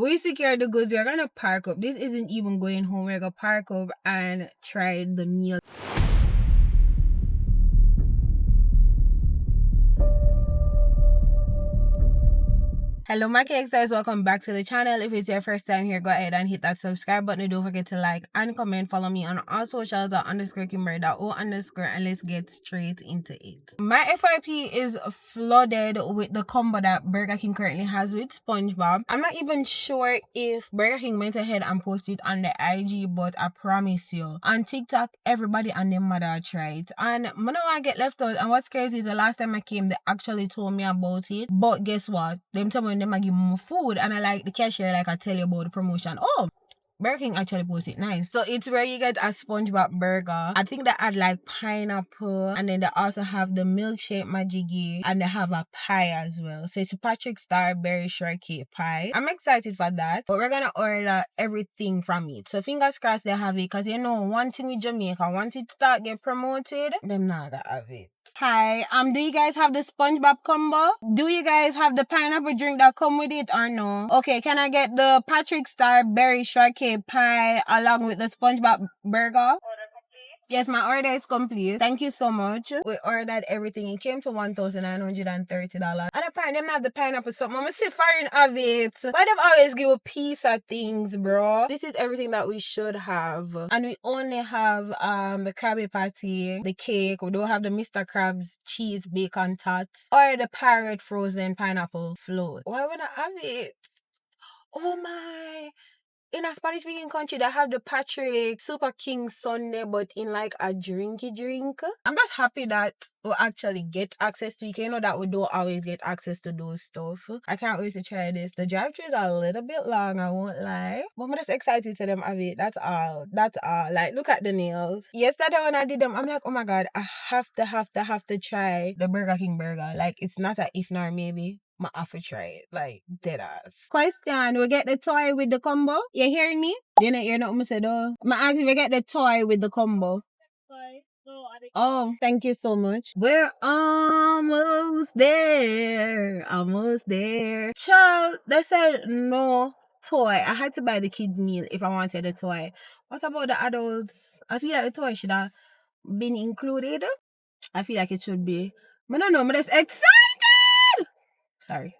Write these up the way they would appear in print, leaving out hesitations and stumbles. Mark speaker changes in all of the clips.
Speaker 1: We secured the goods. We're gonna park up. This isn't even going home. We're gonna park up and try the meal. Hello my Cakesters, welcome back to the channel. If it's your first time here, go ahead and hit that subscribe button. Don't forget to like and comment. Follow me on all socials at _Kimberly.o_ and let's get straight into it. My FYP is flooded with the combo that Burger King currently has with SpongeBob. I'm not even sure if Burger King went ahead and posted on the IG, but I promise you, on TikTok, everybody and their mother tried. And I know I get left out. And what's crazy is the last time I came, they actually told me about it. But guess what? Them tell me them I give me food, and I like the cashier, like I tell you about the promotion. Oh, Burger King actually posted nice. So it's where you get a SpongeBob burger. I think they add like pineapple, and then they also have the milkshake majiggy, and they have a pie as well. So it's a Patrick Star berry shortcake pie. I'm excited for that, but we're gonna order everything from it. So fingers crossed they have it, because you know one thing with Jamaica, once it start get promoted, them not gonna have it. Hi, do you guys have the SpongeBob combo? Do you guys have the pineapple drink that come with it or no? Okay, can I get the Patrick Star berry shortcake pie along with the SpongeBob burger? Yes, my order is complete. Thank you so much. We ordered everything. It came to $1,930. And apparently, them have the pineapple something. I'm see foreign of it. Why them always give a piece of things, bro? This is everything that we should have. And we only have the Krabby Patty, the cake. We don't have the Mr. Krabs cheese bacon tots or the parrot frozen pineapple float. Why would I have it? Oh my! In a Spanish speaking country, they have the Patrick Super King Sunday, but in like a drinky drink. I'm just happy that we actually get access to it. You know that we don't always get access to those stuff. I can't wait to try this. The drive-thru is a little bit long, I won't lie. But I'm just excited to them have it. That's all. That's all. Like, look at the nails. Yesterday when I did them, I'm like, oh my god, I have to try the Burger King burger. Like, it's not a if nor maybe. I have to try it, like, dead ass. Question, we get the toy with the combo? You hearing me? You not hear nothing I said, though. I ask if we get the toy with the combo. Oh, thank you so much. We're almost there. Almost there. Child, they said no toy. I had to buy the kids' meal if I wanted a toy. What about the adults? I feel like the toy should have been included. I feel like it should be. I don't know, I'm just excited. Sorry.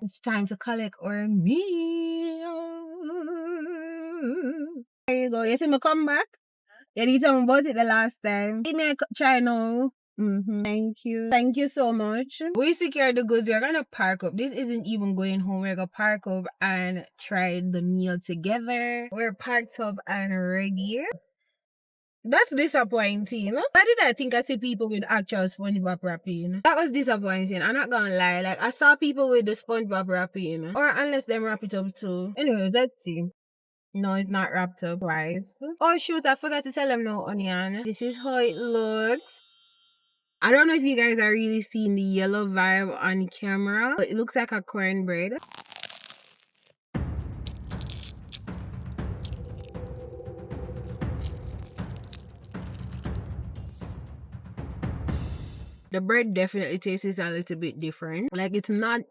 Speaker 1: It's time to collect our meal. There you go. You see me come back? You did something about it the last time. Give me a try now. Thank you. Thank you so much. We secured the goods. We're gonna park up. This isn't even going home. We're gonna park up and try the meal together. We're parked up and ready. That's disappointing. Why did I think I see people with actual SpongeBob wrapping? That was disappointing. I'm not gonna lie. Like, I saw people with the SpongeBob wrapping. Or unless they wrap it up too. Anyway, let's see. No, it's not wrapped up, right? Oh shoot, I forgot to tell them no onion. This is how it looks. I don't know if you guys are really seeing the yellow vibe on camera, but it looks like a cornbread. The bread definitely tastes a little bit different. Like, it's not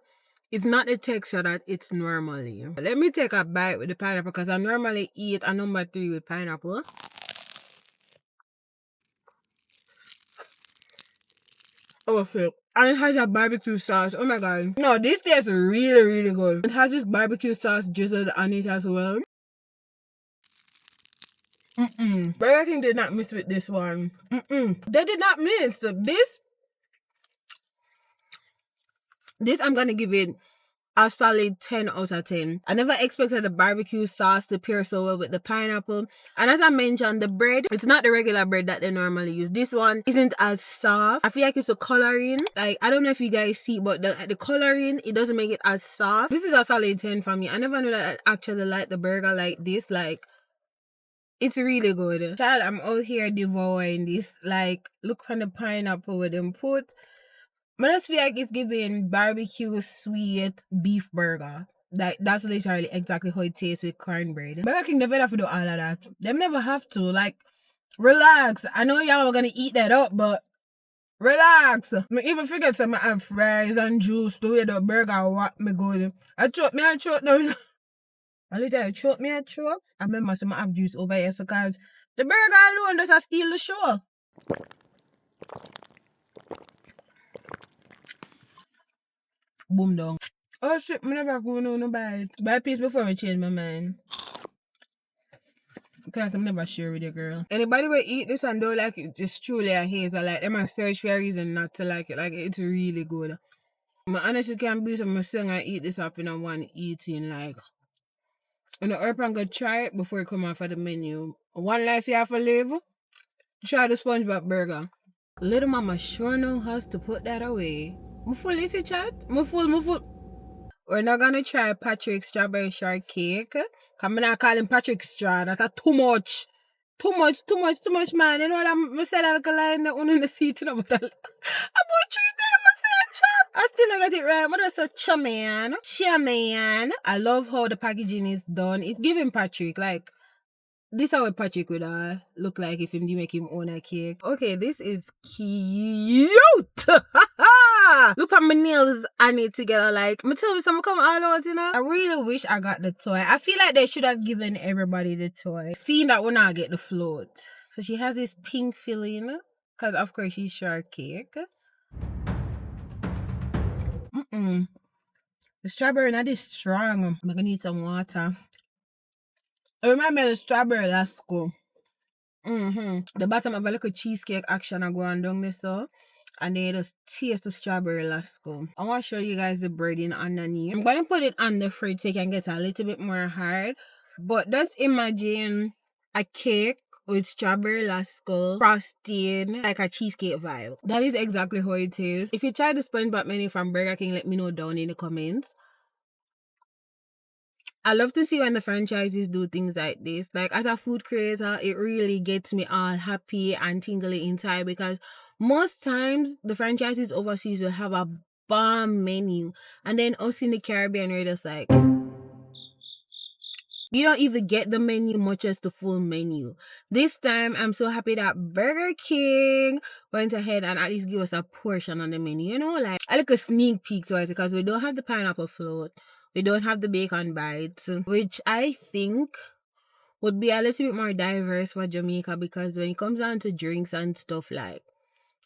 Speaker 1: the texture that it's normally. Let me take a bite with the pineapple, because I normally eat a number 3 with pineapple. Oh, flip. And it has a barbecue sauce. Oh my god. No, this tastes really, really good. It has this barbecue sauce drizzled on it as well. Burger King did not miss with this one. They did not miss. This I'm gonna give it a solid 10 out of 10. I never expected the barbecue sauce to pair so well with the pineapple. And as I mentioned, the bread, it's not the regular bread that they normally use. This one isn't as soft. I feel like it's a coloring. Like, I don't know if you guys see, but the coloring, it doesn't make it as soft. This is a solid 10 for me. I never knew that I actually like the burger like this. Like, it's really good. Child, I'm out here devouring this. Like, look on the pineapple with them put. I just feel like it's giving barbecue sweet beef burger. Like, that's literally exactly how it tastes with cornbread. Burger King never have to do all of that. Them never have to. Like, relax. I know y'all are gonna eat that up, but relax. I even forget some have fries and juice the way the burger what me good. I choke down. A little choke me a choke. I remember some apple juice over here, so cause the burger alone does steal the show. Boom down. Oh shit, me never go no buy it. Buy a piece before I change my mind. Because I'm never sure with your girl. Anybody will eat this and don't like it, just truly a hater. Like, them a search for a reason not to like it. Like, it's really good. I honestly can't believe I'm saying I eat this up in a one eating. Like, and the herb and go try it before it come off of the menu. One life you have to live. Try the SpongeBob burger. Little mama sure know how to put that away. My full, is it chat? My full. We're not gonna try Patrick's strawberry shortcake. I'm not calling Patrick straw. That's too much. Too much, man. You know what I said? I line that one in the seat. You know, but about 3 times I said chat. I still don't get it right. But that's so chaman. I love how the packaging is done. It's giving Patrick like. This is how Patrick would look like if he make him own a cake. Okay, this is cute. Look at my nails on it together. Like, me tell me something come all out, you know. I really wish I got the toy. I feel like they should have given everybody the toy. Seeing that when I get the float. So she has this pink filling. Because of course she's shortcake. The strawberry not this strong. I'm gonna need some water. I remember the strawberry last school. The bottom of a little cheesecake action I go on down this so. And then just taste the strawberry last go. I want to show you guys the breading underneath. I'm going to put it on the fridge so it can get a little bit more hard. But just imagine a cake with strawberry lasco frosting like a cheesecake vibe. That is exactly how it is. If you try the SpongeBob menu from Burger King, let me know down in the comments. I love to see when the franchises do things like this. Like, as a food creator, it really gets me all happy and tingly inside because most times the franchises overseas will have a bomb menu. And then us in the Caribbean, we're just like, you don't even get the menu much as the full menu. This time, I'm so happy that Burger King went ahead and at least give us a portion on the menu. You know, like a little sneak peek to us because we don't have the pineapple float. We don't have the bacon bites, which I think would be a little bit more diverse for Jamaica because when it comes down to drinks and stuff, like,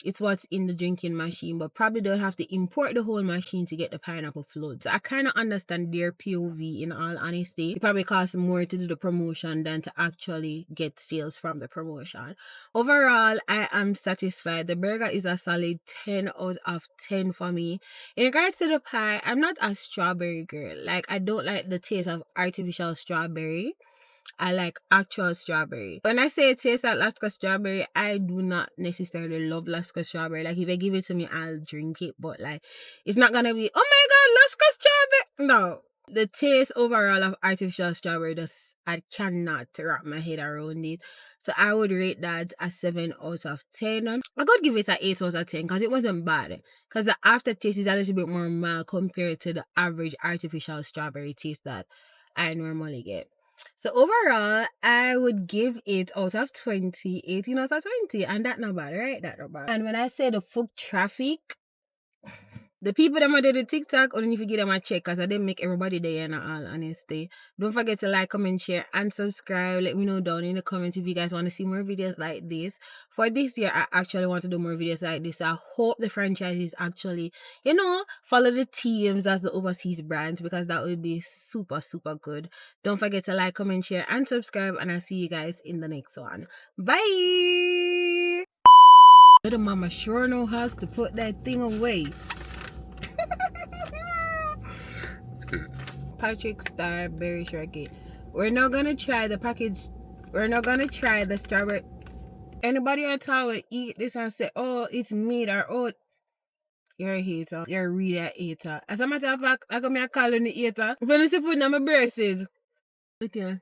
Speaker 1: it's what's in the drinking machine, but probably they'll have to import the whole machine to get the pineapple float. So I kind of understand their POV in all honesty. It probably costs more to do the promotion than to actually get sales from the promotion. Overall, I am satisfied. The burger is a solid 10 out of 10 for me. In regards to the pie, I'm not a strawberry girl. Like, I don't like the taste of artificial strawberry. I like actual strawberry. When I say it tastes like Alaska strawberry, I do not necessarily love Alaska strawberry. Like, if they give it to me, I'll drink it. But, like, it's not gonna be, oh my god, Alaska strawberry. No. The taste overall of artificial strawberry, I cannot wrap my head around it. So I would rate that a 7 out of 10. I could give it an 8 out of 10 because it wasn't bad. Because the aftertaste is a little bit more mild compared to the average artificial strawberry taste that I normally get. So overall, I would give it out of 20, 18 out of 20. And that's not bad, right? That's not bad. And when I say the foot traffic, the people that did the TikTok, I don't even give them a check because I didn't make everybody there in all honesty. Don't forget to like, comment, share, and subscribe. Let me know down in the comments if you guys want to see more videos like this. For this year, I actually want to do more videos like this. I hope the franchises actually, you know, follow the teams as the overseas brands because that would be super, super good. Don't forget to like, comment, share, and subscribe. And I'll see you guys in the next one. Bye! Little mama sure know how to put that thing away. Patrick strawberry shortcake. We're not gonna try the package. We're not gonna try the strawberry. Anybody on top will eat this and say, "Oh, it's meat," or "Oh, you're a hater. You're really a hater." As a matter of fact, I come here calling the hater. If you see food on my breasts, look here.